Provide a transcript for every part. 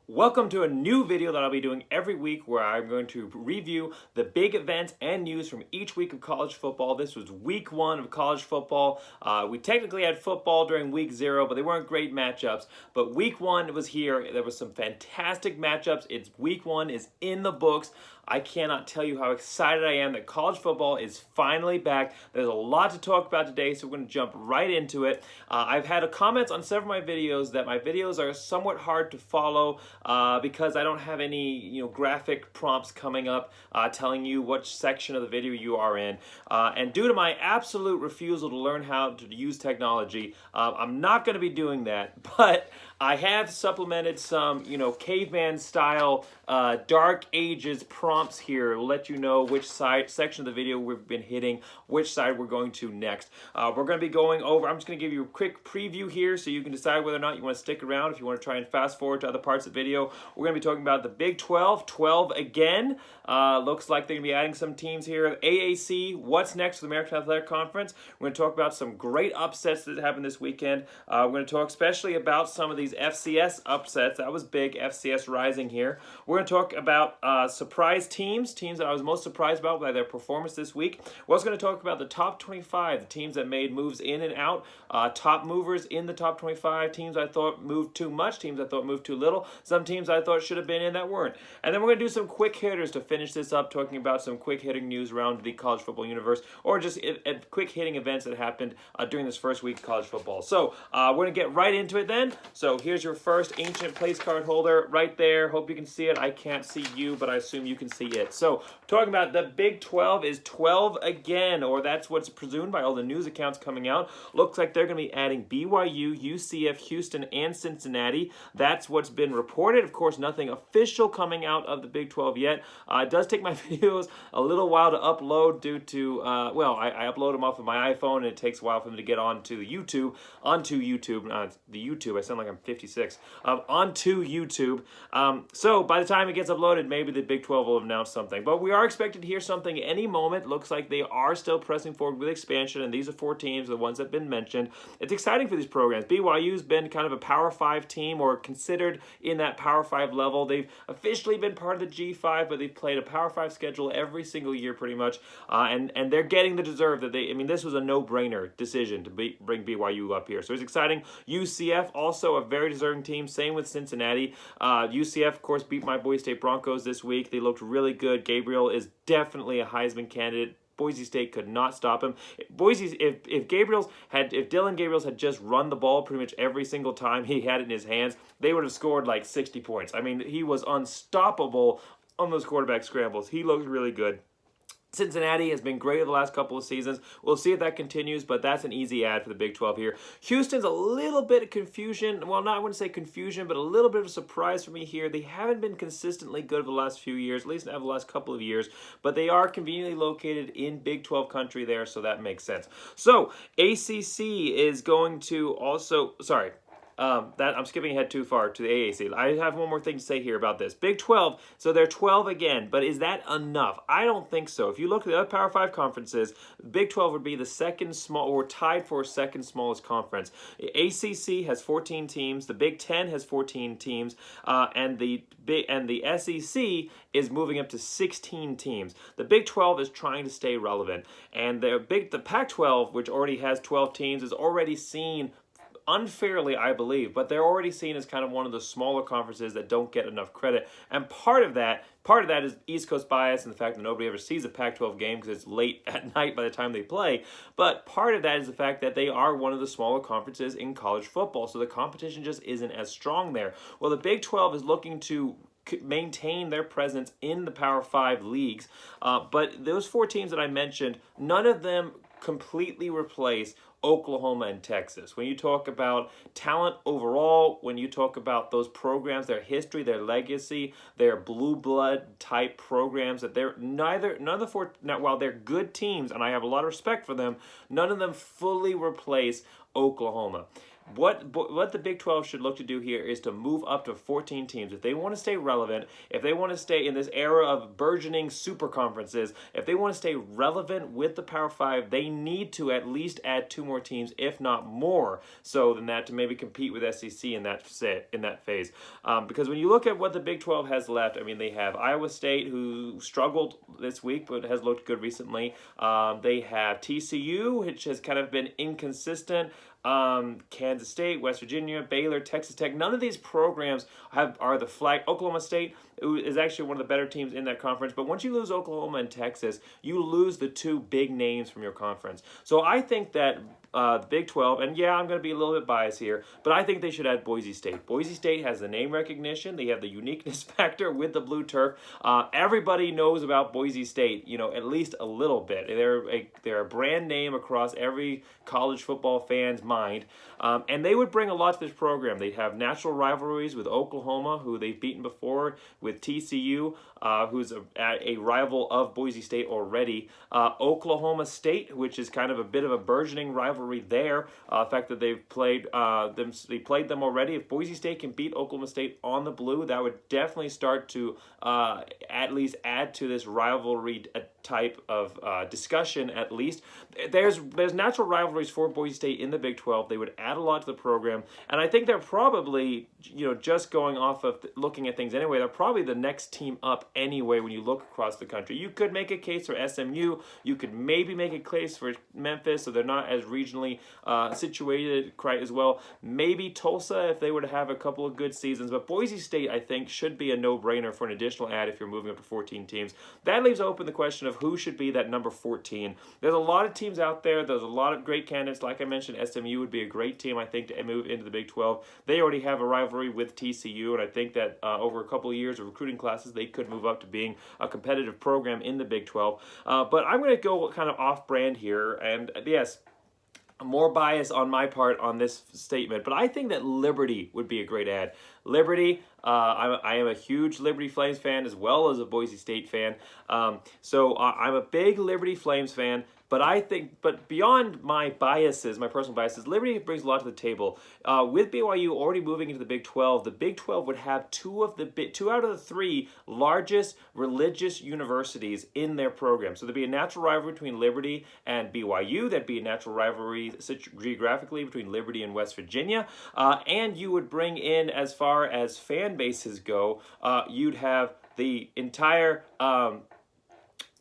Welcome to a new video that I'll be doing every week where I'm going to review the big events and news from each week of college football. This was week 1 of college football. We technically had football during week 0, but they weren't great matchups. But week 1 was here. There was some fantastic matchups. It's week 1 is in the books. I cannot tell you how excited I am that college football is finally back. There's a lot to talk about today, so we're going to jump right into it. I've had comments on several of my videos that my videos are somewhat hard to follow because I don't have any graphic prompts coming up telling you which section of the video you are in. And due to my absolute refusal to learn how to use technology, I'm not going to be doing that, but I have supplemented some, caveman style, dark ages prompts here. It'll let you know which section of the video we've been hitting, which side we're going to next. We're going to be going over, I'm just going to give you a quick preview here so you can decide whether or not you want to stick around. If you want to try and fast forward to other parts of the video, we're going to be talking about the Big 12, 12 again. Looks like they're going to be adding some teams here. AAC, what's next for the American Athletic Conference? We're going to talk about some great upsets that happened this weekend. We're going to talk especially about some of these FCS upsets. That was big, FCS rising here. We're going to talk about surprise teams that I was most surprised about by their performance this week. We're also going to talk about the top 25, the teams that made moves in and out, top movers in the top 25, teams I thought moved too much, teams I thought moved too little, some teams I thought should have been in that weren't. And then we're going to do some quick hitters to finish this up, talking about some quick hitting news around the college football universe, or just quick hitting events that happened during this first week of college football. So we're going to get right into it then. So here's your first ancient place card holder right there. Hope you can see it. I can't see you, but I assume you can see it. So talking about the Big 12 is 12 again, or that's what's presumed by all the news accounts coming out. Looks like they're going to be adding BYU, UCF, Houston, and Cincinnati. That's what's been reported. Of course, nothing official coming out of the Big 12 yet. It does take my videos a little while to upload due to, I upload them off of my iPhone, and it takes a while for them to get onto YouTube. The YouTube, I sound like I'm 56. Onto YouTube. So by the time it gets uploaded, maybe the Big 12 will announce something. But we are expected to hear something any moment. Looks like they are still pressing forward with expansion, and these are 4 teams, the ones that have been mentioned. It's exciting for these programs. BYU's been kind of a Power 5 team, or considered in that Power 5 level. They've officially been part of the G5, but they've played a Power 5 schedule every single year pretty much, and they're getting the deserve that they, this was a no-brainer decision to bring BYU up here. So it's exciting. UCF, also a very deserving team. Same with Cincinnati. UCF, of course, beat my Boise State Broncos this week. They looked really good. Gabriel is definitely a Heisman candidate. Boise State could not stop him. If Dylan Gabriels had just run the ball pretty much every single time he had it in his hands, they would have scored like 60 points. He was unstoppable on those quarterback scrambles. He looked really good. Cincinnati has been great over the last couple of seasons. We'll see if that continues, but that's an easy add for the Big 12 here. Houston's a little bit of confusion. Well, I wouldn't say confusion, but a little bit of a surprise for me here. They haven't been consistently good over the last few years, at least over the last couple of years, but they are conveniently located in Big 12 country there, so that makes sense. So, ACC is going to also, I'm skipping ahead too far to the AAC. I have one more thing to say here about this. Big 12, so they're 12 again, but is that enough? I don't think so. If you look at the other Power 5 conferences, Big 12 would be the second small, or tied for second smallest conference. ACC has 14 teams, the Big 10 has 14 teams, and the SEC is moving up to 16 teams. The Big 12 is trying to stay relevant, and the Pac-12, which already has 12 teams, is already seen unfairly, I believe, but they're already seen as kind of one of the smaller conferences that don't get enough credit. And part of that is East Coast bias and the fact that nobody ever sees a Pac-12 game because it's late at night by the time they play. But part of that is the fact that they are one of the smaller conferences in college football, so the competition just isn't as strong there. Well, the Big 12 is looking to maintain their presence in the Power 5 leagues, but those 4 teams that I mentioned, none of them completely replace Oklahoma and Texas. When you talk about talent overall, when you talk about those programs, their history, their legacy, their blue blood type programs, that none of the 4, now, while they're good teams, and I have a lot of respect for them, none of them fully replace Oklahoma. what the Big 12 should look to do here is to move up to 14 teams. If they want to stay relevant, if they want to stay in this era of burgeoning super conferences, if they want to stay relevant with the Power 5, they need to at least add 2 more teams, if not more, so than that, to maybe compete with SEC in that phase. Because when you look at what the Big 12 has left, I mean, they have Iowa State, who struggled this week but has looked good recently. They have TCU, which has kind of been inconsistent. Kansas State, West Virginia, Baylor, Texas Tech. None of these programs are the flag. Oklahoma State is actually one of the better teams in that conference. But once you lose Oklahoma and Texas, you lose the 2 big names from your conference. So I think that the Big 12, and yeah, I'm going to be a little bit biased here, but I think they should add Boise State. Boise State has the name recognition. They have the uniqueness factor with the blue turf. Everybody knows about Boise State, at least a little bit. They're a brand name across every college football fan's mind, and they would bring a lot to this program. They'd have natural rivalries with Oklahoma, who they've beaten before, with TCU, who's a rival of Boise State already. Oklahoma State, which is kind of a bit of a burgeoning rivalry there. The fact that they played them already. If Boise State can beat Oklahoma State on the blue, that would definitely start to at least add to this rivalry type of discussion. At least there's natural rivalries for Boise State in the Big 12. They would add a lot to the program, and I think they're probably, just going off of looking at things anyway, they're probably the next team up anyway when you look across the country. You could make a case for SMU. You could maybe make a case for Memphis, so they're not as regionally situated quite as well. Maybe Tulsa if they were to have a couple of good seasons, but Boise State, I think, should be a no-brainer for an additional add if you're moving up to 14 teams. That leaves open the question of who should be that number 14. There's a lot of teams out there. There's a lot of great candidates. Like I mentioned, SMU would be a great team, I think, to move into the Big 12. They already have a rivalry with TCU, and I think that over a couple of years of recruiting classes, they could move up to being a competitive program in the Big 12. But I'm going to go kind of off-brand here, and yes, more bias on my part on this statement, but I think that Liberty would be a great add. Liberty, I am a huge Liberty Flames fan as well as a Boise State fan. So I'm a big Liberty Flames fan. But beyond my biases, my personal biases, Liberty brings a lot to the table. With BYU already moving into the Big 12, the Big 12 would have two out of the 3 largest religious universities in their program. So there'd be a natural rivalry between Liberty and BYU. There'd be a natural rivalry geographically between Liberty and West Virginia. And you would bring in, as far as fan bases go, you'd have the entire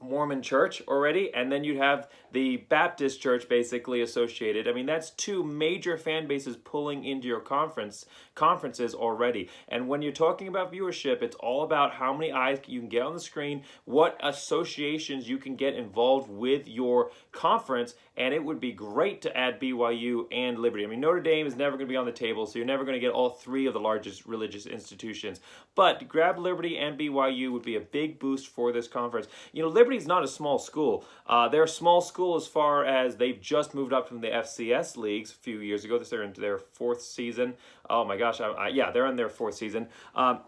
Mormon church already, and then you'd have the Baptist church basically associated. I mean, that's 2 major fan bases pulling into your conferences already. And when you're talking about viewership, it's all about how many eyes you can get on the screen, what associations you can get involved with your conference, and it would be great to add BYU and Liberty. I mean, Notre Dame is never going to be on the table, so you're never going to get all 3 of the largest religious institutions. But grab Liberty and BYU would be a big boost for this conference. Liberty's not a small school. They're a small school as far as they've just moved up from the FCS leagues a few years ago. They're into their 4th season. Oh my gosh, they're in their 4th season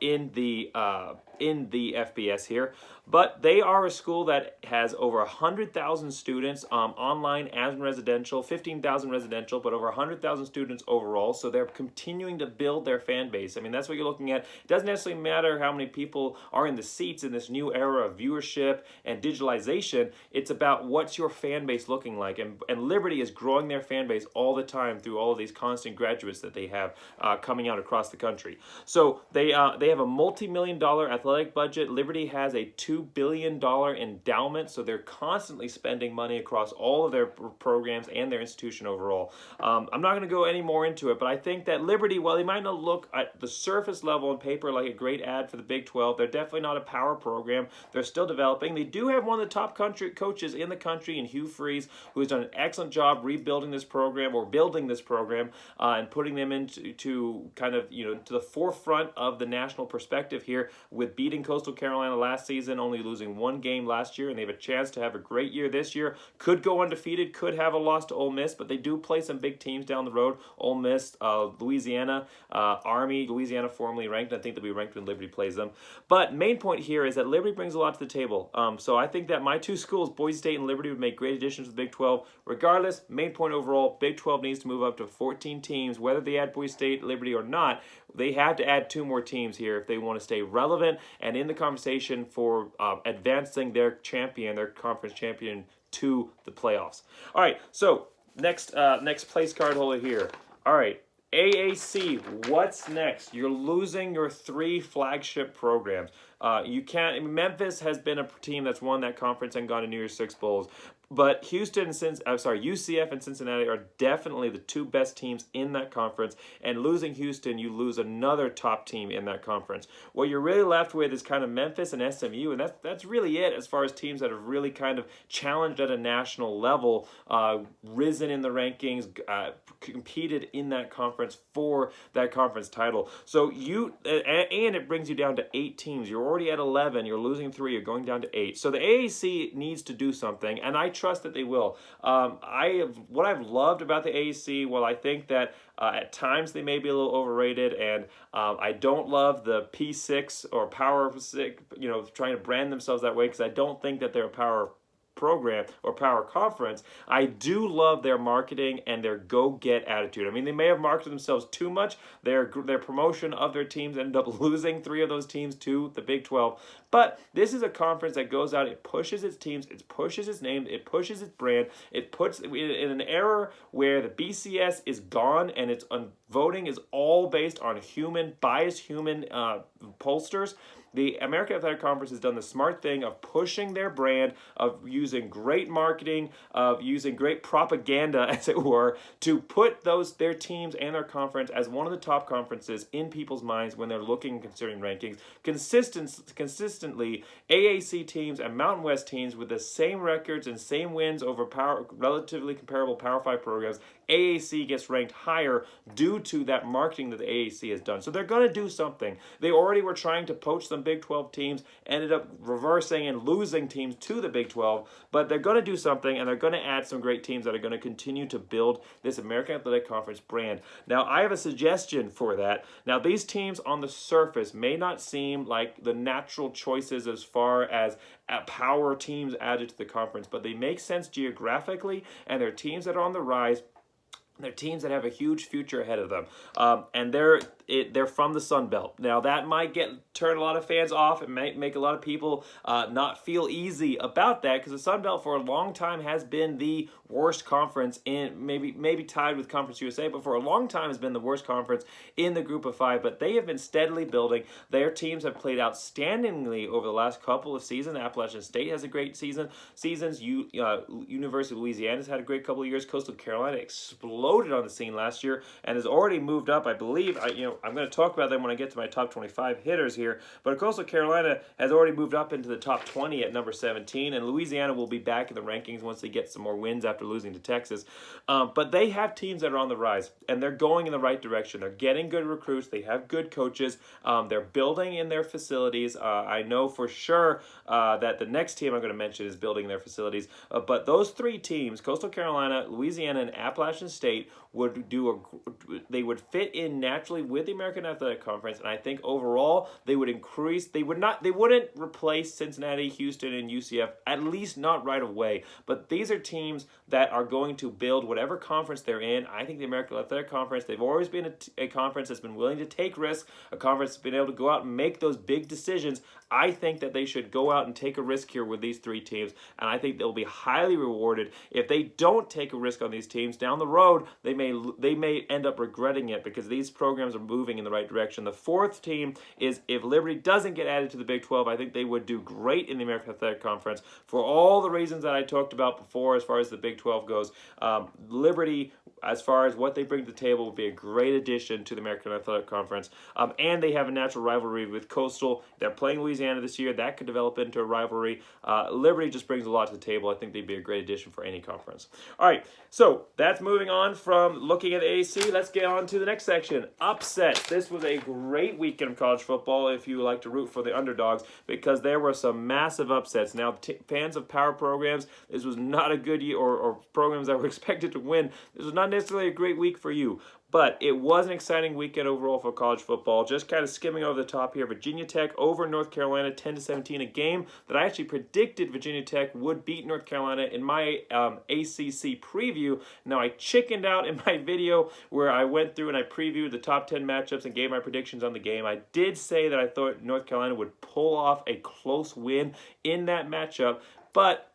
in the FBS here. But they are a school that has over 100,000 students online and residential, 15,000 residential, but over 100,000 students overall. So they're continuing to build their fan base. I mean, that's what you're looking at. It doesn't necessarily matter how many people are in the seats in this new era of viewership and digitalization. It's about what's your fan base looking like. And Liberty is growing their fan base all the time through all of these constant graduates that they have coming out across the country. So they have a multi-million-dollar athletic budget. Liberty has a $2 billion endowment, so they're constantly spending money across all of their programs and their institution overall. I'm not going to go any more into it, but I think that Liberty, while they might not look at the surface level on paper like a great ad for the Big 12, they're definitely not a power program. They're still developing. They do have one of the top coaches in the country in Hugh Freeze, who has done an excellent job rebuilding this program or building this program and putting them into to kind of, to the forefront of the national perspective here with beating Coastal Carolina last season, only losing one game last year, and they have a chance to have a great year this year. Could go undefeated, could have a loss to Ole Miss, but they do play some big teams down the road. Ole Miss, Louisiana, Army, Louisiana formerly ranked. I think they'll be ranked when Liberty plays them. But main point here is that Liberty brings a lot to the table. So I think that my two schools, Boise State and Liberty, would make great additions to the Big 12. Regardless, main point overall, Big 12 needs to move up to 14 teams. Whether they add Boise State, Liberty or not, they have to add 2 more teams here if they want to stay relevant and in the conversation for advancing their conference champion, to the playoffs. All right, so next place card holder here. All right, AAC, what's next? You're losing your 3 flagship programs. Memphis has been a team that's won that conference and gone to New Year's Six Bowls. But UCF and Cincinnati are definitely the 2 best teams in that conference. And losing Houston, you lose another top team in that conference. What you're really left with is kind of Memphis and SMU, and that's really it as far as teams that have really kind of challenged at a national level, risen in the rankings, competed in that conference for that conference title. So and it brings you down to 8 teams. You're already at 11. You're losing 3. You're going down to 8. So the AAC needs to do something, and I trust that they will. What I've loved about the AAC, well, I think that at times they may be a little overrated, and I don't love the P6 or Power 6, trying to brand themselves that way, because I don't think that they're a power program or power conference. I do love their marketing and their go-get attitude. I mean, they may have marketed themselves too much. Their promotion of their teams ended up losing 3 of those teams to the Big 12. But this is a conference that goes out, it pushes its teams, it pushes its name, it pushes its brand, it puts in an era where the BCS is gone and its voting is all based on biased human pollsters. The American Athletic Conference has done the smart thing of pushing their brand, of using great marketing, of using great propaganda, as it were, to put their teams and their conference as one of the top conferences in people's minds when they're looking and considering rankings. Consistently, AAC teams and Mountain West teams with the same records and same wins over relatively comparable Power 5 programs, AAC gets ranked higher due to that marketing that the AAC has done. So they're going to do something. They already were trying to poach some Big 12 teams, ended up reversing and losing teams to the Big 12, but they're going to do something, and they're going to add some great teams that are going to continue to build this American Athletic Conference brand. Now, I have a suggestion for that. Now, these teams on the surface may not seem like the natural choices as far as power teams added to the conference, but they make sense geographically, and they're teams that are on the rise. They're teams that have a huge future ahead of them, and they're from the Sun Belt. Now, that might turn a lot of fans off and might make a lot of people not feel easy about that, because the Sun Belt for a long time has been the worst conference maybe tied with Conference USA, but for a long time has been the worst conference in the Group of 5. But they have been steadily building. Their teams have played outstandingly over the last couple of seasons. Appalachian State has a great seasons. University of Louisiana has had a great couple of years. Coastal Carolina exploded on the scene last year and has already moved up, I believe. I'm going to talk about them when I get to my top 25 hitters here, but Coastal Carolina has already moved up into the top 20 at number 17, and Louisiana will be back in the rankings once they get some more wins after losing to Texas. But they have teams that are on the rise, and they're going in the right direction. They're getting good recruits. They have good coaches. They're building in their facilities. I know for sure that the next team I'm going to mention is building their facilities. But those 3 teams, Coastal Carolina, Louisiana, and Appalachian State, would fit in naturally with the American Athletic Conference, and I think overall they would increase. They wouldn't replace Cincinnati, Houston, and UCF, at least not right away. But these are teams that are going to build whatever conference they're in. I think the American Athletic Conference, they've always been a conference that's been willing to take risks, a conference that's been able to go out and make those big decisions. I think that they should go out and take a risk here with these 3 teams, and I think they'll be highly rewarded. If they don't take a risk on these teams down the road, they may end up regretting it, because these programs are moving in the right direction. The fourth team is if Liberty doesn't get added to the Big 12, I think they would do great in the American Athletic Conference for all the reasons that I talked about before as far as the Big 12 goes. Liberty, as far as what they bring to the table, would be a great addition to the American Athletic Conference. And they have a natural rivalry with Coastal. They're playing Louisiana this year. That could develop into a rivalry. Liberty just brings a lot to the table. I think they'd be a great addition for any conference. All right, so that's moving on from looking at AAC. Let's get on to the next section, upsets. This was a great weekend of college football if you like to root for the underdogs, because there were some massive upsets. Now, fans of power programs, this was not a good year, or programs that were expected to win. This was not necessarily a great week for you. But it was an exciting weekend overall for college football. Just kind of skimming over the top here, Virginia Tech over North Carolina 10-17, a game that I actually predicted Virginia Tech would beat North Carolina in my ACC preview. Now, I chickened out in my video where I went through and I previewed the top 10 matchups and gave my predictions on the game. I did say that I thought North Carolina would pull off a close win in that matchup, but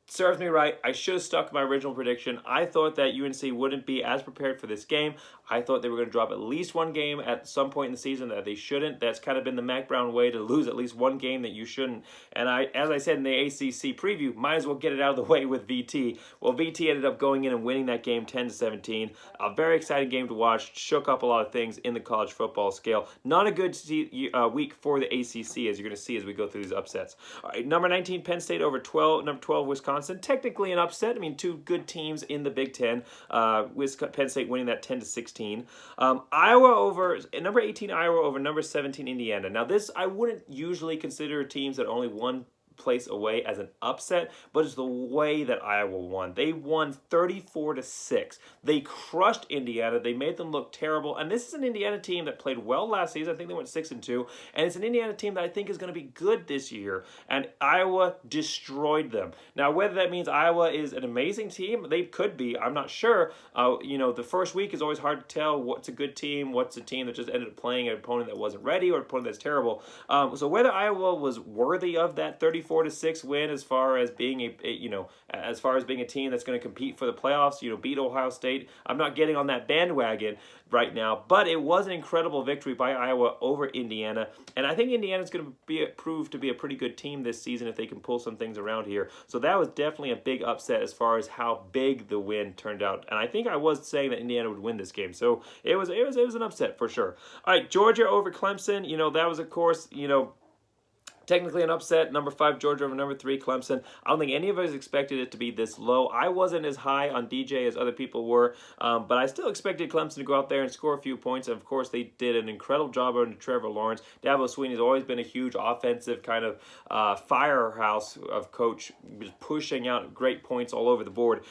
serves me right. I should have stuck with my original prediction. I thought that UNC wouldn't be as prepared for this game. I thought they were going to drop at least one game at some point in the season that they shouldn't. That's kind of been the Mac Brown way, to lose at least one game that you shouldn't. And as I said in the ACC preview, might as well get it out of the way with VT. Well, VT ended up going in and winning that game 10-17. A very exciting game to watch. Shook up a lot of things in the college football scale. Not a good week for the ACC, as you're going to see as we go through these upsets. All right, number 19, Penn State over number 12, Wisconsin. Technically an upset. I mean, two good teams in the Big Ten. Penn State winning that 10-16. Iowa over number 18, Iowa over number 17, Indiana. Now, this I wouldn't usually consider teams that only won place away as an upset, but it's the way that Iowa won. They won 34-6. They crushed Indiana. They made them look terrible. And this is an Indiana team that played well last season. I think they went 6-2. And it's an Indiana team that I think is going to be good this year. And Iowa destroyed them. Now, whether that means Iowa is an amazing team, they could be. I'm not sure. The first week is always hard to tell what's a good team, what's a team that just ended up playing an opponent that wasn't ready or an opponent that's terrible. So whether Iowa was worthy of that 34-6 win as far as being a team that's going to compete for the playoffs, beat Ohio State, I'm not getting on that bandwagon right now, but it was an incredible victory by Iowa over Indiana, and I think Indiana's going to prove to be a pretty good team this season if they can pull some things around here. So that was definitely a big upset as far as how big the win turned out, and I think I was saying that Indiana would win this game, so it was an upset for sure. All right, Georgia over Clemson, that was, of course, technically an upset. Number 5, Georgia over number 3, Clemson. I don't think any of us expected it to be this low. I wasn't as high on DJ as other people were, but I still expected Clemson to go out there and score a few points. And of course, they did an incredible job under Trevor Lawrence. Dabo Swinney's always been a huge offensive kind of firehouse of coach, pushing out great points all over the board.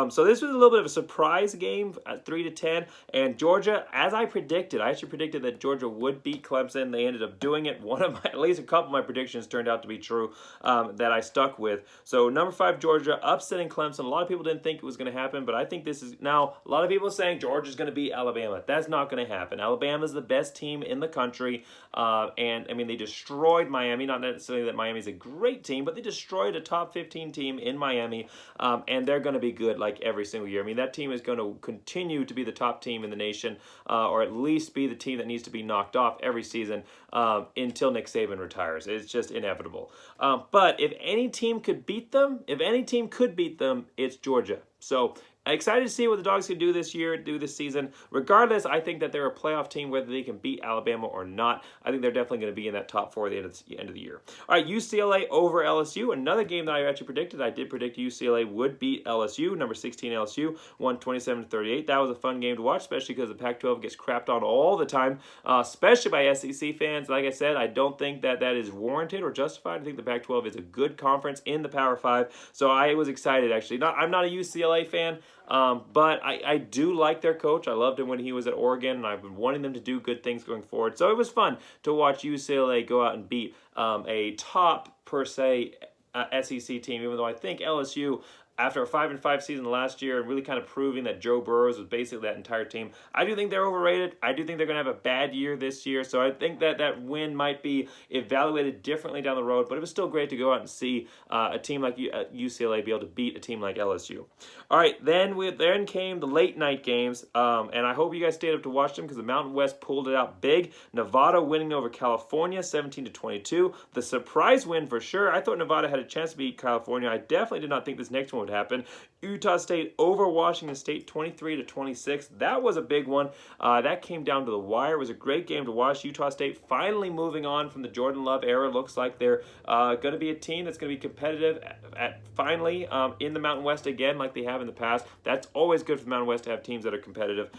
So this was a little bit of a surprise game at 3-10, and Georgia, as I predicted, I actually predicted that Georgia would beat Clemson. They ended up doing it. At least a couple of my predictions turned out to be true that I stuck with. So number 5, Georgia, upsetting Clemson. A lot of people didn't think it was going to happen, but I think this is now. A lot of people are saying Georgia's going to beat Alabama. That's not going to happen. Alabama's the best team in the country, and I mean they destroyed Miami. Not necessarily that Miami's a great team, but they destroyed a top 15 team in Miami, and they're going to be good like every single year. I mean, that team is going to continue to be the top team in the nation, or at least be the team that needs to be knocked off every season until Nick Saban retires. It's just inevitable. But if any team could beat them, it's Georgia. So excited to see what the Dogs can do this season. Regardless, I think that they're a playoff team, whether they can beat Alabama or not. I think they're definitely going to be in that top 4 at the end of the year. All right, UCLA over LSU, another game that I actually predicted. I did predict UCLA would beat LSU. Number 16 LSU won 27-38. That was a fun game to watch, especially because the Pac-12 gets crapped on all the time, especially by SEC fans. Like I said, I don't think that is warranted or justified. I think the Pac-12 is a good conference in the Power 5, so I was excited, actually. I'm not a UCLA fan, but I do like their coach. I loved him when he was at Oregon, and I've been wanting them to do good things going forward. So it was fun to watch UCLA go out and beat a top, per se, SEC team, even though I think LSU after a 5-5 season last year and really kind of proving that Joe Burrows was basically that entire team. I do think they're overrated. I do think they're going to have a bad year this year. So I think that win might be evaluated differently down the road. But it was still great to go out and see a team like UCLA be able to beat a team like LSU. All right, then came the late night games. And I hope you guys stayed up to watch them because the Mountain West pulled it out big. Nevada winning over California 17-22. The surprise win for sure. I thought Nevada had a chance to beat California. I definitely did not think this next one would happen. Utah State over Washington State 23-26. That was a big one. That came down to the wire. It was a great game to watch. Utah State finally moving on from the Jordan Love era. Looks like they're going to be a team that's going to be competitive finally in the Mountain West again like they have in the past. That's always good for the Mountain West to have teams that are competitive.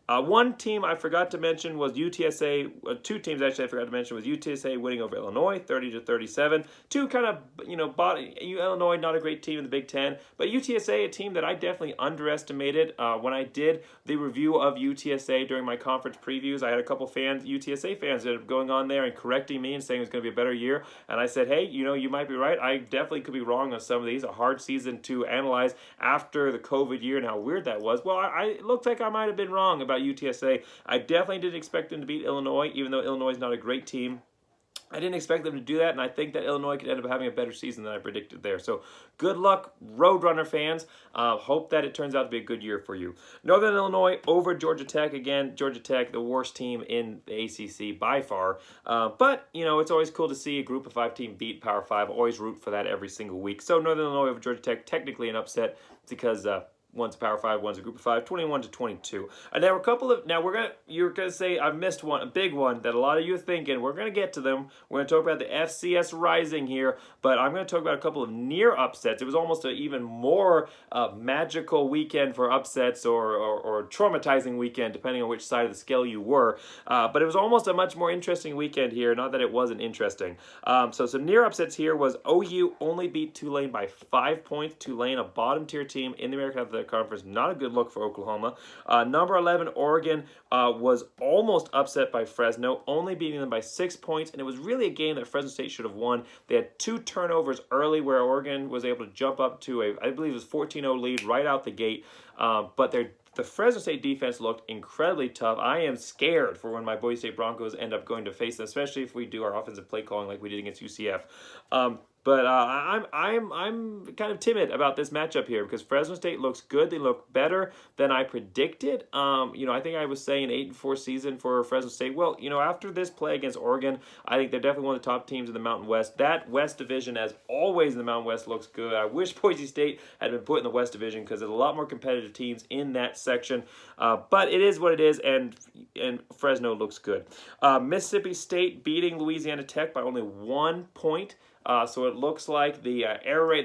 One team I forgot to mention was UTSA. Two teams actually I forgot to mention was UTSA winning over Illinois 30-37. Two kind of, Illinois not a great team in the Big Ten, but UTSA a team that I definitely underestimated. When I did the review of UTSA during my conference previews, I had a couple UTSA fans that ended up going on there and correcting me and saying it was going to be a better year. And I said, hey, you might be right. I definitely could be wrong on some of these. A hard season to analyze after the COVID year and how weird that was. Well, it looked like I might have been wrong about UTSA. I definitely didn't expect them to beat Illinois, even though Illinois is not a great team. I didn't expect them to do that, and I think that Illinois could end up having a better season than I predicted there. So good luck, Roadrunner fans. Hope that it turns out to be a good year for you. Northern Illinois over Georgia Tech. Again, Georgia Tech, the worst team in the ACC by far. But, it's always cool to see a group of 5 team beat Power 5. Always root for that every single week. So Northern Illinois over Georgia Tech, technically an upset because one's a Power 5, one's a Group of 5, 21-22. And there were a couple of, you're gonna say I missed one, a big one that a lot of you are thinking. We're gonna get to them. We're gonna talk about the FCS Rising here, but I'm gonna talk about a couple of near upsets. It was almost an even more magical weekend for upsets or traumatizing weekend, depending on which side of the scale you were. But it was almost a much more interesting weekend here. Not that it wasn't interesting. So some near upsets here was OU only beat Tulane by 5 points. Tulane, a bottom tier team in the American Athletic Conference, not a good look for Oklahoma. Number 11, Oregon, was almost upset by Fresno, only beating them by 6 points, and it was really a game that Fresno State should have won. They had 2 turnovers early where Oregon was able to jump up to I believe it was 14-0 lead right out the gate, but the Fresno State defense looked incredibly tough. I am scared for when my Boise State Broncos end up going to face them, especially if we do our offensive play calling like we did against UCF. But I'm kind of timid about this matchup here because Fresno State looks good. They look better than I predicted. I think I was saying 8-4 season for Fresno State. Well, after this play against Oregon, I think they're definitely one of the top teams in the Mountain West. That West Division, as always in the Mountain West, looks good. I wish Boise State had been put in the West Division because there's a lot more competitive teams in that section. But it is what it is, and Fresno looks good. Mississippi State beating Louisiana Tech by only 1 point. So it looks like the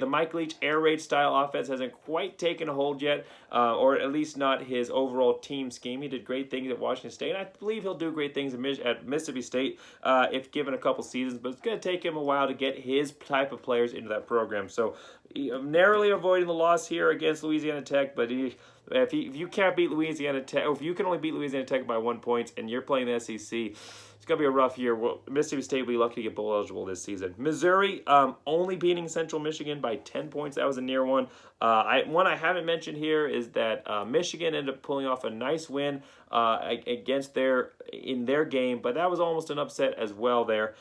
Mike Leach air raid style offense hasn't quite taken a hold yet, or at least not his overall team scheme. He did great things at Washington State, and I believe he'll do great things at Mississippi State if given a couple seasons, but it's going to take him a while to get his type of players into that program. So narrowly avoiding the loss here against Louisiana Tech, but if you can't beat Louisiana Tech, or if you can only beat Louisiana Tech by 1 point and you're playing the SEC, it's going to be a rough year. Well, Mississippi State will be lucky to get bowl eligible this season. Missouri only beating Central Michigan by 10 points. That was a near one. One I haven't mentioned here is that Michigan ended up pulling off a nice win against in their game, but that was almost an upset as well there.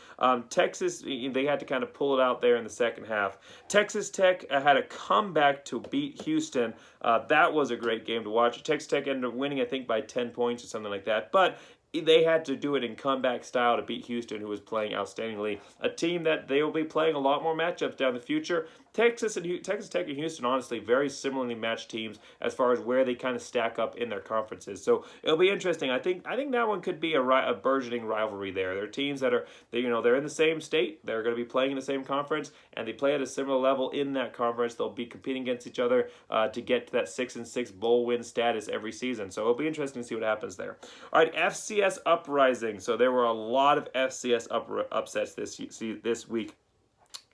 Texas, they had to kind of pull it out there in the second half. Texas Tech had a comeback to beat Houston. That was a great game to watch. Texas Tech ended up winning, I think, by 10 points or something like that, but they had to do it in comeback style to beat Houston, who was playing outstandingly. A team that they will be playing a lot more matchups down the future. Texas Tech and Houston, honestly, very similarly matched teams as far as where they kind of stack up in their conferences. So it'll be interesting. I think that one could be a burgeoning rivalry there. They're teams that they're in the same state. They're going to be playing in the same conference, and they play at a similar level in that conference. They'll be competing against each other to get to that 6-6 bowl win status every season. So it'll be interesting to see what happens there. All right, FCS Uprising. So there were a lot of FCS upsets this week.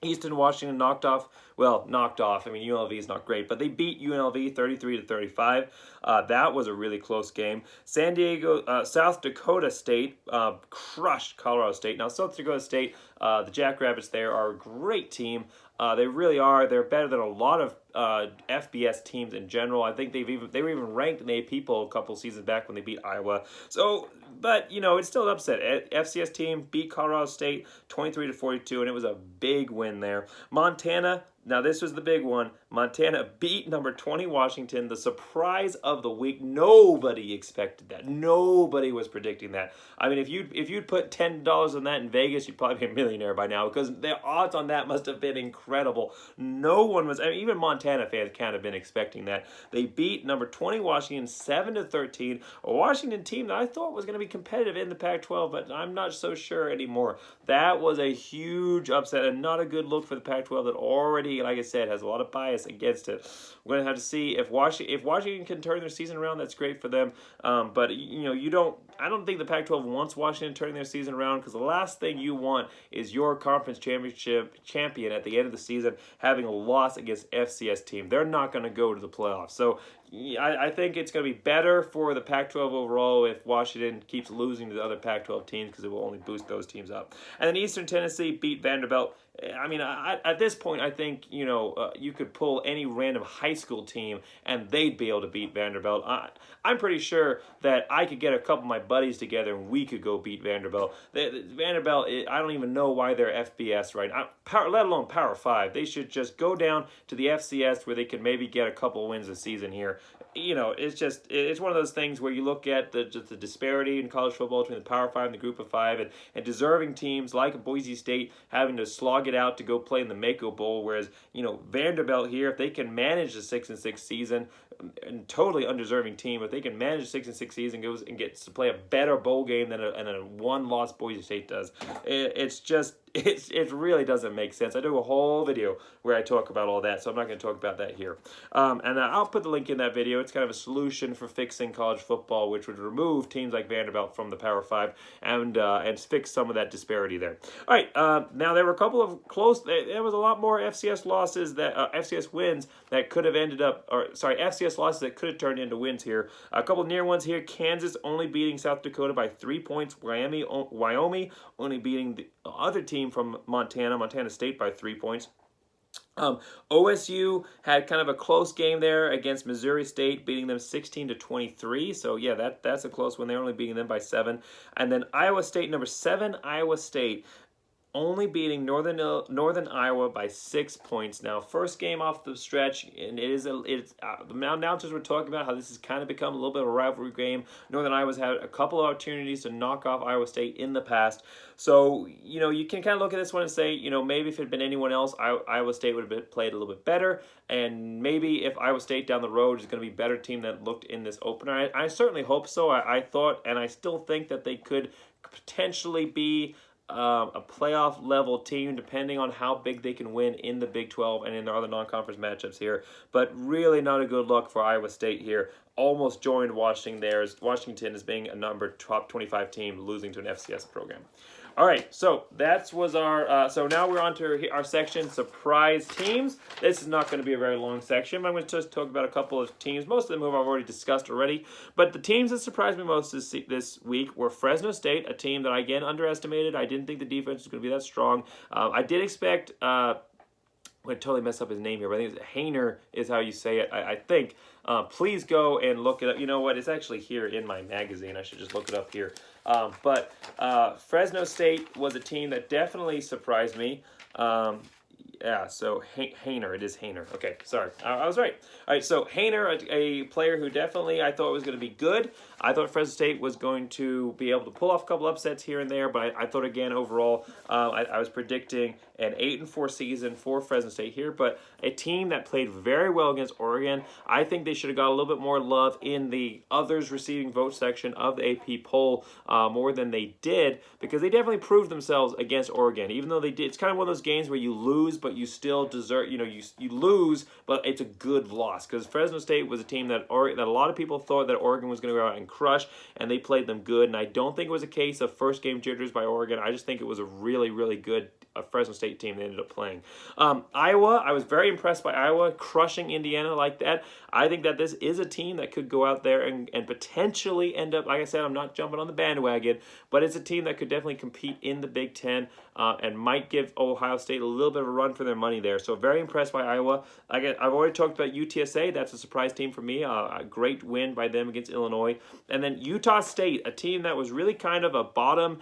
Eastern Washington knocked off. I mean, UNLV is not great, but they beat UNLV 33-35. That was a really close game. South Dakota State crushed Colorado State. Now, South Dakota State, the Jackrabbits there are a great team. They really are. They're better than a lot of FBS teams in general. I think they were even ranked in the AP poll a couple seasons back when they beat Iowa. So, but it's still an upset. FCS team beat Colorado State 23-42, and it was a big win there. Montana. Now, this was the big one. Montana beat number 20 Washington, the surprise of the week. Nobody expected that. Nobody was predicting that. I mean, if you'd put $10 on that in Vegas, you'd probably be a millionaire by now, because the odds on that must have been incredible. No one was, even Montana fans can't have been expecting that. They beat number 20 Washington 7-13, a Washington team that I thought was going to be competitive in the Pac-12, but I'm not so sure anymore. That was a huge upset and not a good look for the Pac-12 that already, like I said, has a lot of bias against it. We're going to have to see if Washington can turn their season around. That's great for them. But I don't think the Pac-12 wants Washington turning their season around, because the last thing you want is your conference championship champion at the end of the season having a loss against FCS team. They're not going to go to the playoffs. So I think it's going to be better for the Pac-12 overall if Washington keeps losing to the other Pac-12 teams, because it will only boost those teams up. And then Eastern Tennessee beat Vanderbilt. I mean, at this point, I think, you could pull any random high school team and they'd be able to beat Vanderbilt. I'm pretty sure that I could get a couple of my buddies together and we could go beat Vanderbilt. Vanderbilt, I don't even know why they're FBS right now, let alone Power 5. They should just go down to the FCS where they can maybe get a couple wins a season here. It's one of those things where you look at the disparity in college football between the Power 5 and the Group of 5, and deserving teams like Boise State having to slog it out to go play in the Mako Bowl, whereas Vanderbilt here, if they can manage the 6-6 season, and totally undeserving team, if they can manage a 6-6 season, goes and gets to play a better bowl game than a one-loss Boise State does. It really doesn't make sense. I do a whole video where I talk about all that, so I'm not going to talk about that here. And I'll put the link in that video. It's kind of a solution for fixing college football, which would remove teams like Vanderbilt from the Power 5 and fix some of that disparity there. All right, now there were a couple of close. There was a lot more FCS losses FCS wins that could have FCS losses that could have turned into wins here. A couple near ones here. Kansas only beating South Dakota by 3 points. Wyoming only beating the other team from Montana State by 3 points. OSU had kind of a close game there against Missouri State, beating them 16-23. So yeah, that's a close one. They're only beating them by 7. And then Iowa State, number 7, Iowa State, only beating Northern Iowa by 6 points. Now, first game off the stretch, and the announcers were talking about how this has kind of become a little bit of a rivalry game. Northern Iowa's had a couple of opportunities to knock off Iowa State in the past. So, you can kind of look at this one and say, maybe if it had been anyone else, Iowa State would have played a little bit better. And maybe if Iowa State down the road is going to be a better team than looked in this opener. I certainly hope so. I thought, and I still think that they could potentially be a playoff level team, depending on how big they can win in the Big 12 and in their other non-conference matchups here. But really not a good look for Iowa State here. Almost joined Washington as being a top 25 team, losing to an FCS program. All right, so that was our. So now we're on to our section, surprise teams. This is not going to be a very long section, but I'm going to just talk about a couple of teams. Most of them I've already discussed already. But the teams that surprised me most this week were Fresno State, a team that I again underestimated. I didn't think the defense was going to be that strong. I did expect. I'm going to totally mess up his name here, but I think it's Hainer is how you say it. I think. Please go and look it up. You know what? It's actually here in my magazine. I should just look it up here. But Fresno State was a team that definitely surprised me. So Hainer. It is Hainer. Okay, sorry. I was right. All right, so Hainer, a player who definitely I thought was going to be good. I thought Fresno State was going to be able to pull off a couple upsets here and there, but I thought, again, overall, I was predicting an 8-4 season for Fresno State here, but a team that played very well against Oregon. I think they should have got a little bit more love in the others receiving vote section of the AP poll more than they did, because they definitely proved themselves against Oregon. Even though they did, it's kind of one of those games where you lose, but but you still deserve, you lose, but it's a good loss, because Fresno State was a team that a lot of people thought that Oregon was going to go out and crush, and they played them good. And I don't think it was a case of first game jitters by Oregon. I just think it was a really, really good Fresno State team they ended up playing. Iowa, I was very impressed by Iowa crushing Indiana like that. I think that this is a team that could go out there and potentially end up, like I said, I'm not jumping on the bandwagon, but it's a team that could definitely compete in the Big Ten and might give Ohio State a little bit of a run for their money there. So very impressed by Iowa. I've already talked about UTSA. That's a surprise team for me. A great win by them against Illinois. And then Utah State, a team that was really kind of a bottom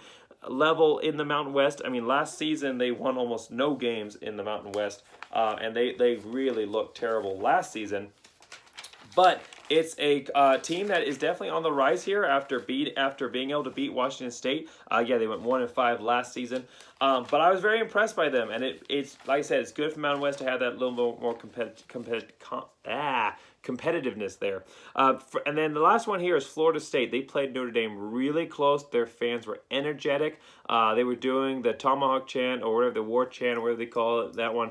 level in the Mountain West. I mean, last season they won almost no games in the Mountain West, and they really looked terrible last season. But it's a team that is definitely on the rise here after being able to beat Washington State. Yeah, they went 1-5 last season. But I was very impressed by them, and it's like I said, it's good for Mountain West to have that little bit more competitiveness there. And then the last one here is Florida State. They played Notre Dame really close. Their fans were energetic. They were doing the Tomahawk chant, or whatever, the war chant, or whatever they call it, that one.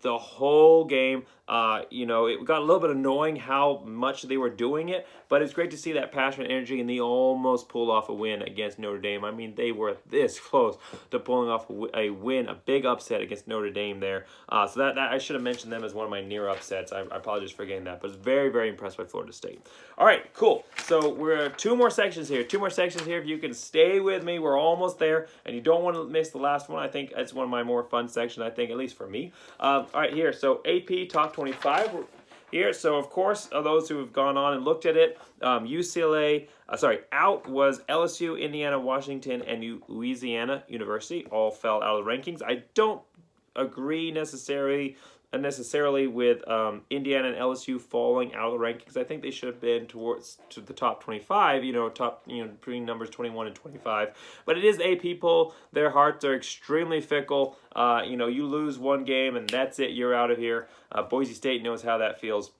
The whole game, it got a little bit annoying how much they were doing it, but it's great to see that passion and energy, and they almost pulled off a win against Notre Dame. I mean, they were this close to pulling off a win, a big upset against Notre Dame there. So that I should have mentioned them as one of my near upsets. I apologize for getting that, but it's very, very impressed by Florida State. All right, cool. So we're two more sections here. If you can stay with me, we're almost there, and you don't want to miss the last one. I think it's one of my more fun sections, I think, at least for me. All right, here. So AP Top 25 here. So, of course, those who have gone on and looked at it, out was LSU, Indiana, Washington, and Louisiana University. All fell out of the rankings. I don't agree necessarily with Indiana and LSU falling out of the rankings. I think they should have been to the top 25, between numbers 21 and 25. But it is AP poll. Their hearts are extremely fickle. You lose one game and that's it. You're out of here. Boise State knows how that feels.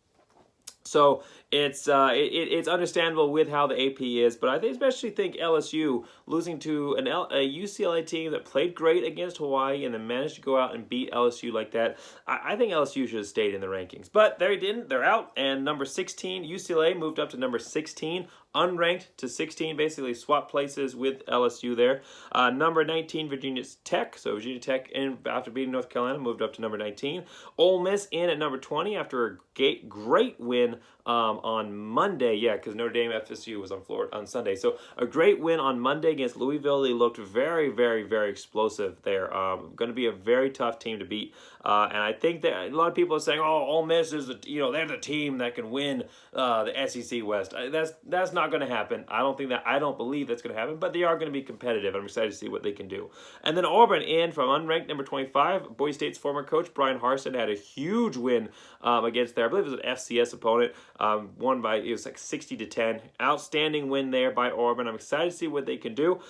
So it's understandable with how the AP is, but I especially think LSU losing to a UCLA team that played great against Hawaii and then managed to go out and beat LSU like that. I think LSU should have stayed in the rankings, but they didn't. They're out, and number 16 UCLA moved up to number 16. Unranked to 16, basically swapped places with LSU there. Number 19, Virginia Tech. So Virginia Tech, after beating North Carolina, moved up to number 19. Ole Miss in at number 20 after a great win on Monday. Yeah, because Notre Dame FSU was on Sunday. So a great win on Monday against Louisville. They looked very, very, very explosive there. Going to be a very tough team to beat. And I think that a lot of people are saying, "Oh, Ole Miss is they're the team that can win the SEC West." That's not going to happen. I don't believe that's going to happen. But they are going to be competitive. I'm excited to see what they can do. And then Auburn in from unranked number 25. Boise State's former coach Brian Harsin had a huge win against their, I believe it was an FCS opponent. Won by, it was like 60-10. Outstanding win there by Auburn. I'm excited to see what they can do.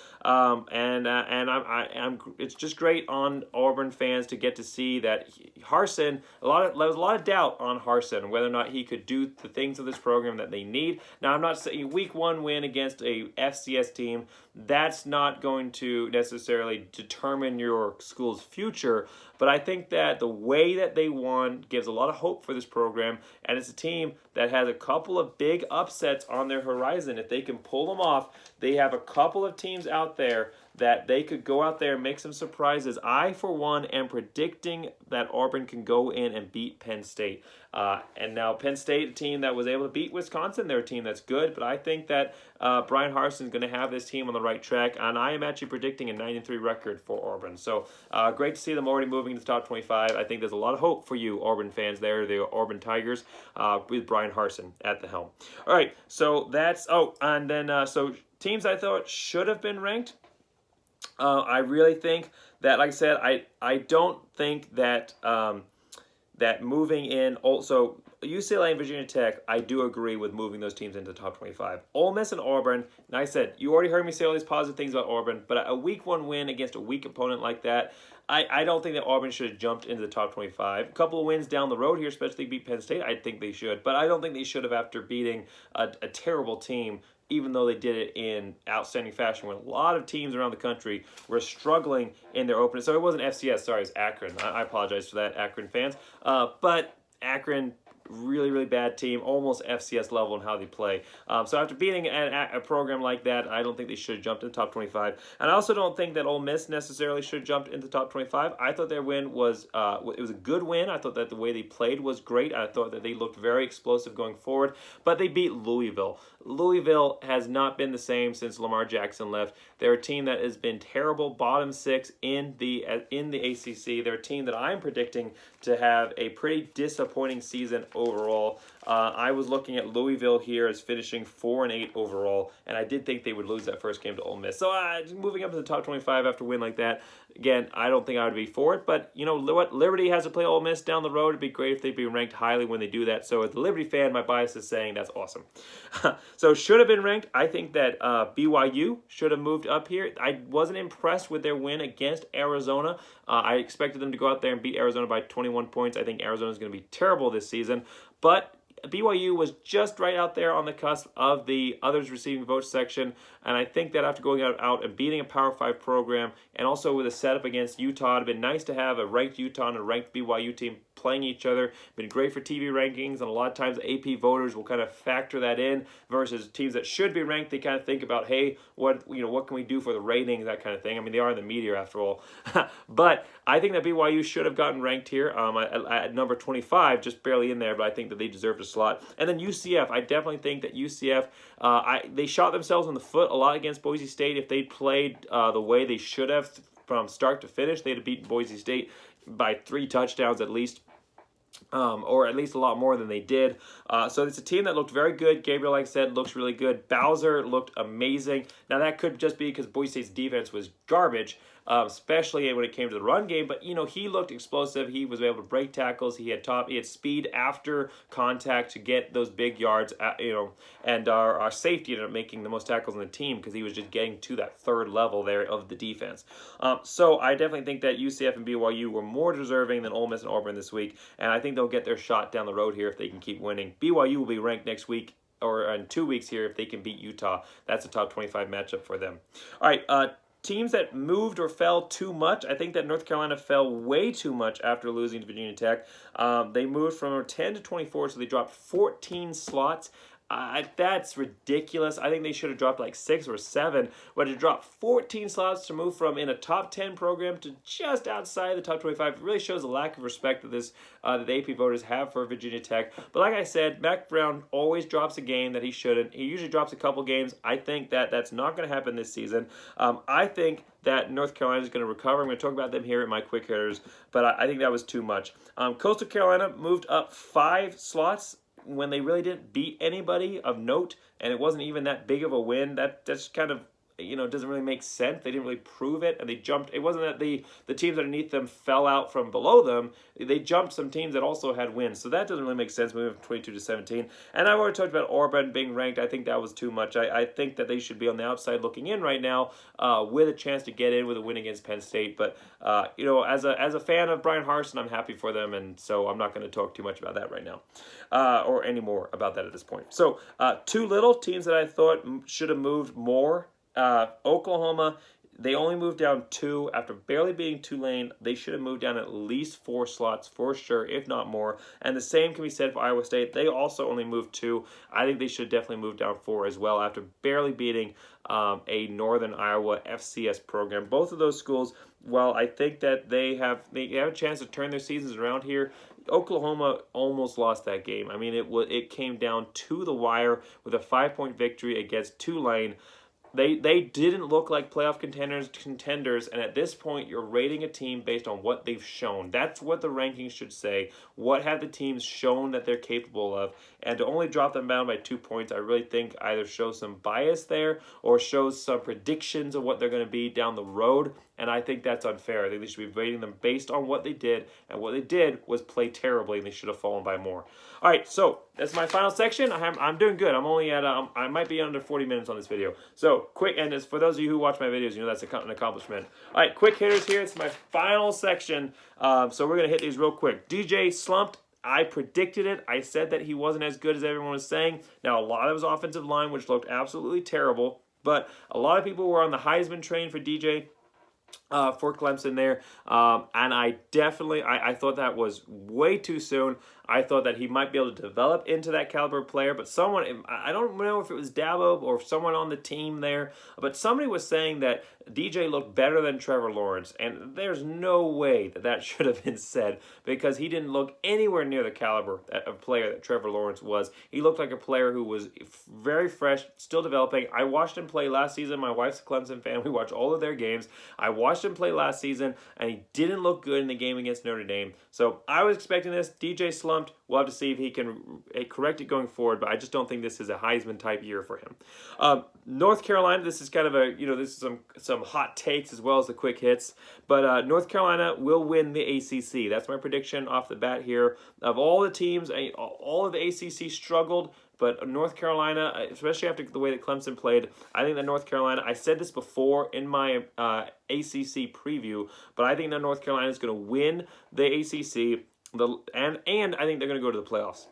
It's just great on Auburn fans to get to see that Harsin, there was a lot of doubt on Harsin, whether or not he could do the things of this program that they need. Now, I'm not saying week one win against a FCS team, that's not going to necessarily determine your school's future, but I think that the way that they won gives a lot of hope for this program, and it's a team that has a couple of big upsets on their horizon. If they can pull them off, they have a couple of teams out there that they could go out there and make some surprises. I, for one, am predicting that Auburn can go in and beat Penn State. And now Penn State, a team that was able to beat Wisconsin, they're a team that's good, but I think that Brian Harsin is going to have this team on the right track, and I am actually predicting a 9-3 record for Auburn. So great to see them already moving to the top 25. I think there's a lot of hope for you Auburn fans there, the Auburn Tigers, with Brian Harsin at the helm. All right, so that's, so teams I thought should have been ranked. I really think that, like I said, I don't think that that moving in also UCLA and Virginia Tech, I do agree with moving those teams into the top 25. Ole Miss and Auburn, and I said, you already heard me say all these positive things about Auburn, but a week one win against a weak opponent like that, I don't think that Auburn should have jumped into the top 25. A couple of wins down the road here, especially beat Penn State, I think they should, but I don't think they should have after beating a terrible team even though they did it in outstanding fashion when a lot of teams around the country were struggling in their opening. So it wasn't FCS, sorry, it's Akron. I apologize for that, Akron fans. But Akron, really, really bad team, almost FCS level in how they play. So after beating a program like that, I don't think they should have jumped in the top 25. And I also don't think that Ole Miss necessarily should have jumped into the top 25. I thought their win was it was a good win. I thought that the way they played was great. I thought that they looked very explosive going forward. But they beat Louisville. Louisville has not been the same since Lamar Jackson left. They're a team that has been terrible, bottom 6 in the ACC. They're a team that I'm predicting to have a pretty disappointing season overall. I was looking at Louisville here as finishing 4-8 overall, and I did think they would lose that first game to Ole Miss. So moving up to the top 25 after a win like that, again, I don't think I would be for it. But you know what? Liberty has to play Ole Miss down the road. It'd be great if they'd be ranked highly when they do that. So as a Liberty fan, my bias is saying that's awesome. So should have been ranked. I think that BYU should have moved up here. I wasn't impressed with their win against Arizona. I expected them to go out there and beat Arizona by 21 points. I think Arizona is going to be terrible this season. But BYU was just right out there on the cusp of the others receiving votes section, and I think that after going out and beating a Power 5 program, and also with a setup against Utah, it'd been nice to have a ranked Utah and a ranked BYU team playing each other. Been great for TV rankings, and a lot of times AP voters will kind of factor that in versus teams that should be ranked. They kind of think about, hey, what can we do for the ratings, that kind of thing. I mean, they are in the media after all. But I think that BYU should have gotten ranked here at number 25, just barely in there, but I think that they deserved a slot. And then UCF, I definitely think that UCF, they shot themselves in the foot a lot against Boise State. If they played the way they should have from start to finish, they'd have beaten Boise State by 3 touchdowns at least. Or at least a lot more than they did. So it's a team that looked very good. Gabriel, like I said, looks really good. Bowser looked amazing. Now that could just be because Boise State's defense was garbage, especially when it came to the run game. But he looked explosive. He was able to break tackles. He had speed after contact to get those big yards. And our safety ended up making the most tackles on the team because he was just getting to that third level there of the defense. So I definitely think that UCF and BYU were more deserving than Ole Miss and Auburn this week, and I think they'll get their shot down the road here if they can keep winning. BYU will be ranked next week or in 2 weeks here if they can beat Utah. That's a top 25 matchup for them. All right, teams that moved or fell too much. I think that North Carolina fell way too much after losing to Virginia Tech. They moved from 10 to 24, so they dropped 14 slots. That's ridiculous. I think they should have dropped like 6 or 7, but to drop 14 slots to move from in a top 10 program to just outside the top 25 really shows a lack of respect that that the AP voters have for Virginia Tech. But like I said, Mac Brown always drops a game that he shouldn't. He usually drops a couple games. I think that that's not going to happen this season. I think that North Carolina is going to recover. I'm going to talk about them here in my quick hitters, but I think that was too much. Coastal Carolina moved up 5 slots when they really didn't beat anybody of note, and it wasn't even that big of a win. That's kind of, doesn't really make sense. They didn't really prove it, and they jumped. It wasn't that the teams underneath them fell out from below them. They jumped some teams that also had wins, so that doesn't really make sense, moving from 22 to 17. And I've already talked about Auburn being ranked. I think that was too much. I think that they should be on the outside looking in right now with a chance to get in with a win against Penn State. But, as a fan of Brian Harsin, I'm happy for them, and so I'm not going to talk too much about that right now or any more about that at this point. So too little teams that I thought should have moved more. Oklahoma, they only moved down 2 after barely beating Tulane. They should have moved down at least 4 slots for sure, if not more. And the same can be said for Iowa State. They also only moved 2. I think they should definitely move down 4 as well after barely beating a Northern Iowa FCS program. Both of those schools, well, I think that they have a chance to turn their seasons around here. Oklahoma almost lost that game. I mean, it came down to the wire with a 5-point victory against Tulane. They didn't look like playoff contenders, and at this point, you're rating a team based on what they've shown. That's what the rankings should say. What have the teams shown that they're capable of? And to only drop them down by 2 points, I really think either shows some bias there or shows some predictions of what they're going to be down the road, and I think that's unfair. I think they should be rating them based on what they did, and what they did was play terribly, and they should have fallen by more. All right, so that's my final section. I'm doing good. I'm only at I might be under 40 minutes on this video. So quick, and as for those of you who watch my videos, that's an accomplishment. All right, quick hitters here. It's my final section. So we're gonna hit these real quick. DJ slumped. I predicted it. I said that he wasn't as good as everyone was saying. Now, a lot of his offensive line, which looked absolutely terrible, but a lot of people were on the Heisman train for DJ. For Clemson there, and I definitely, I thought that was way too soon. I thought that he might be able to develop into that caliber player, but someone, I don't know if it was Dabo or someone on the team there, but somebody was saying that DJ looked better than Trevor Lawrence, and there's no way that that should have been said, because he didn't look anywhere near the caliber of player that Trevor Lawrence was. He looked like a player who was very fresh, still developing. I watched him play last season. My wife's a Clemson fan. We watch all of their games. I watched him play last season, and he didn't look good in the game against Notre Dame. So I was expecting this. DJ slumped. We'll have to see if he can correct it going forward, but I just don't think this is a Heisman-type year for him. North Carolina, this is kind of a, this is some hot takes as well as the quick hits, but North Carolina will win the ACC. That's my prediction off the bat here. Of all the teams, all of the ACC struggled, but North Carolina, especially after the way that Clemson played, I think that North Carolina, I said this before in my ACC preview, but I think that North Carolina is going to win the ACC, and I think they're going to go to the playoffs.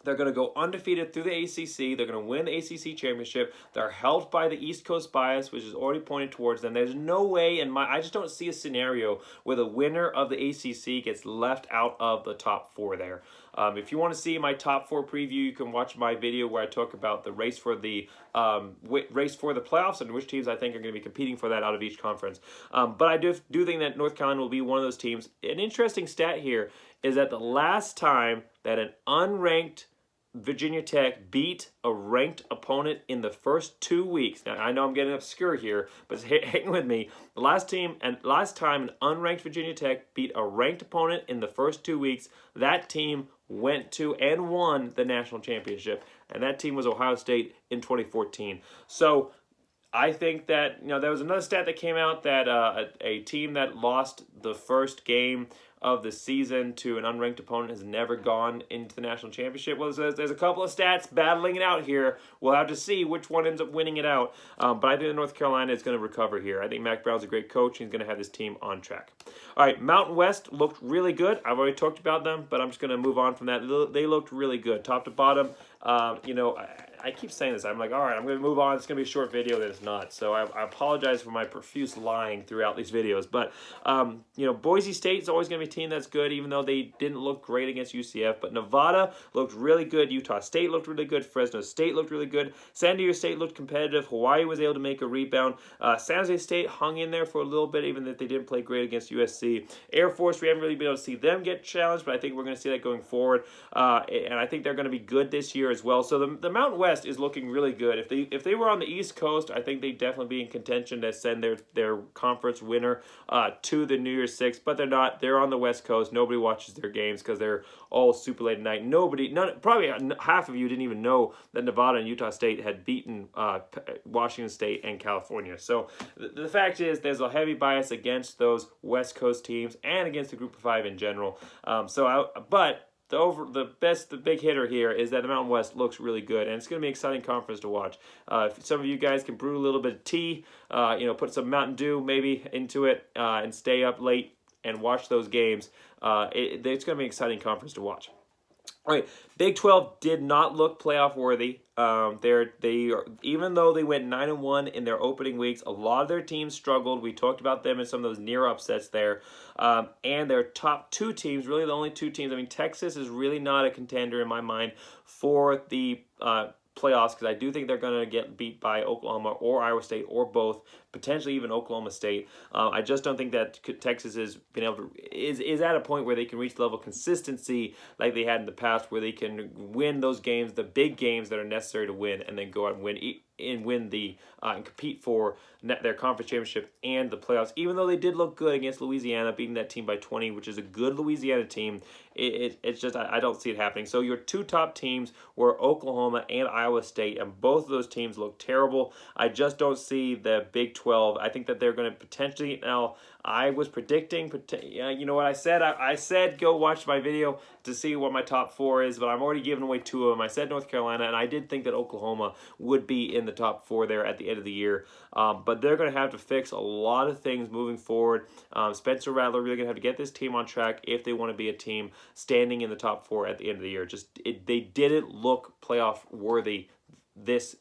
They're going to go undefeated through the ACC. They're going to win the ACC championship. They're helped by the East Coast bias, which is already pointed towards them. There's no way, I just don't see a scenario where the winner of the ACC gets left out of the top four there. If you want to see my top four preview, you can watch my video where I talk about the race for the playoffs and which teams I think are going to be competing for that out of each conference. But I do think that North Carolina will be one of those teams. An interesting stat here is that the last time that an unranked Virginia Tech beat a ranked opponent in the first 2 weeks. Now, I know I'm getting obscure here, but hang with me. The last time an unranked Virginia Tech beat a ranked opponent in the first 2 weeks, that team went to and won the national championship, and that team was Ohio State in 2014. So I think that, there was another stat that came out that a team that lost the first game of the season to an unranked opponent has never gone into the national championship. Well, there's a couple of stats battling it out here. We'll have to see which one ends up winning it out. But I think that North Carolina is going to recover here. I think Mac Brown's a great coach. He's going to have this team on track. All right, Mountain West looked really good. I've already talked about them, but I'm just going to move on from that. They looked really good, top to bottom. I keep saying this. I'm like, all right, I'm going to move on. It's going to be a short video, then it's not. So I apologize for my profuse lying throughout these videos. But, Boise State is always going to be a team that's good, even though they didn't look great against UCF. But Nevada looked really good. Utah State looked really good. Fresno State looked really good. San Diego State looked competitive. Hawaii was able to make a rebound. San Jose State hung in there for a little bit, even if they didn't play great against USC. Air Force, we haven't really been able to see them get challenged, but I think we're going to see that going forward. And I think they're going to be good this year as well. So the Mountain West is looking really good. If they were on the East Coast, I think they'd definitely be in contention to send their conference winner to the New Year's Six, but they're not. They're on the West Coast. Nobody watches their games because they're all super late at night. Probably half of you didn't even know that Nevada and Utah State had beaten Washington State and California. So the fact is, there's a heavy bias against those West Coast teams and against the Group of Five in general. The big hitter here is that the Mountain West looks really good, and it's going to be an exciting conference to watch. If some of you guys can brew a little bit of tea, put some Mountain Dew maybe into it, and stay up late and watch those games, it's going to be an exciting conference to watch. All right, Big 12 did not look playoff worthy. Even though they went 9-1 in their opening weeks, a lot of their teams struggled. We talked about them in some of those near upsets there. And their top two teams, really the only two teams. Texas is really not a contender in my mind for the playoffs, because I do think they're going to get beat by Oklahoma or Iowa State or both, potentially even Oklahoma State. I just don't think that Texas is at a point where they can reach the level of consistency like they had in the past, where they can win those games, the big games that are necessary to win, and then go out and and compete for their conference championship and the playoffs. Even though they did look good against Louisiana, beating that team by 20, which is a good Louisiana team, it's just I don't see it happening. So your two top teams were Oklahoma and Iowa State, and both of those teams look terrible. I just don't see the Big 12. I think that they're going to potentially, now I was predicting, you know what I said? I said go watch my video to see what my top 4 is, but I'm already giving away 2 of them. I said North Carolina, and I did think that Oklahoma would be in the top 4 there at the end of the year. But they're going to have to fix a lot of things moving forward. Spencer Rattler really going to have to get this team on track if they want to be a team standing in the top 4 at the end of the year. They didn't look playoff worthy this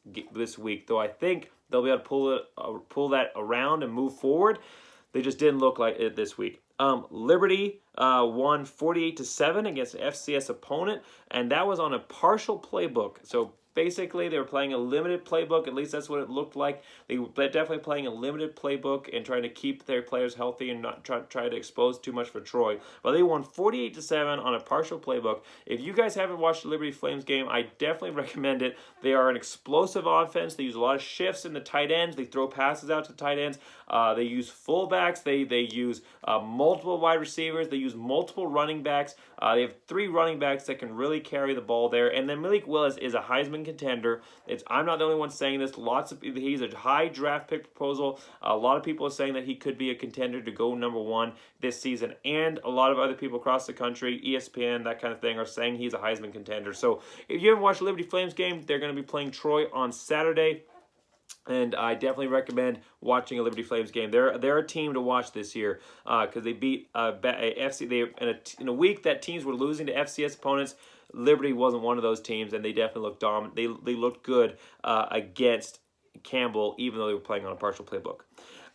week, though I think they'll be able to pull that around and move forward. They just didn't look like it this week. Liberty won 48-7 against an FCS opponent, and that was on a partial playbook. So basically, they were playing a limited playbook. At least that's what it looked like. They were definitely playing a limited playbook and trying to keep their players healthy and not try to expose too much for Troy. But they won 48-7 on a partial playbook. If you guys haven't watched the Liberty Flames game, I definitely recommend it. They are an explosive offense. They use a lot of shifts in the tight ends. They throw passes out to tight ends. They use fullbacks. They use multiple wide receivers. They use multiple running backs. They have 3 running backs that can really carry the ball there. And then Malik Willis is a Heisman contender. I'm not the only one saying this. He's a high draft pick proposal. A lot of people are saying that he could be a contender to go number 1 this season, and a lot of other people across the country, ESPN, that kind of thing, are saying he's a Heisman contender. So if you haven't watched the Liberty Flames game, they're going to be playing Troy on Saturday. And I definitely recommend watching a Liberty Flames game. They're a team to watch this year because they beat in a week that teams were losing to FCS opponents. Liberty wasn't one of those teams, and they definitely looked dominant. They looked good against Campbell, even though they were playing on a partial playbook.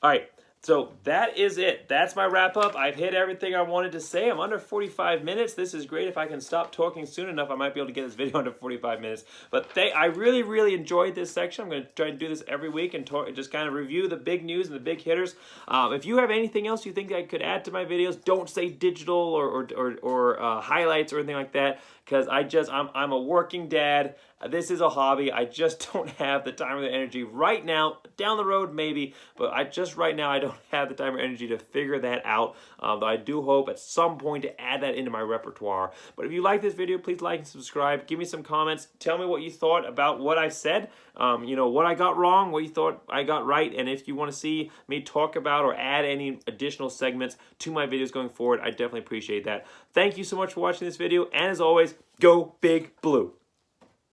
All right. So that is it. That's my wrap up. I've hit everything I wanted to say. I'm under 45 minutes. This is great. If I can stop talking soon enough, I might be able to get this video under 45 minutes. But I really, really enjoyed this section. I'm going to try to do this every week and just kind of review the big news and the big hitters. If you have anything else you think I could add to my videos, don't say digital or highlights or anything like that, because I'm a working dad. This is a hobby. I just don't have the time or the energy right now. Down the road, maybe, but right now I don't have the time or energy to figure that out. But I do hope at some point to add that into my repertoire. But if you like this video, please like and subscribe. Give me some comments. Tell me what you thought about what I said. What I got wrong, what you thought I got right, and if you want to see me talk about or add any additional segments to my videos going forward, I definitely appreciate that. Thank you so much for watching this video, and as always, go Big Blue.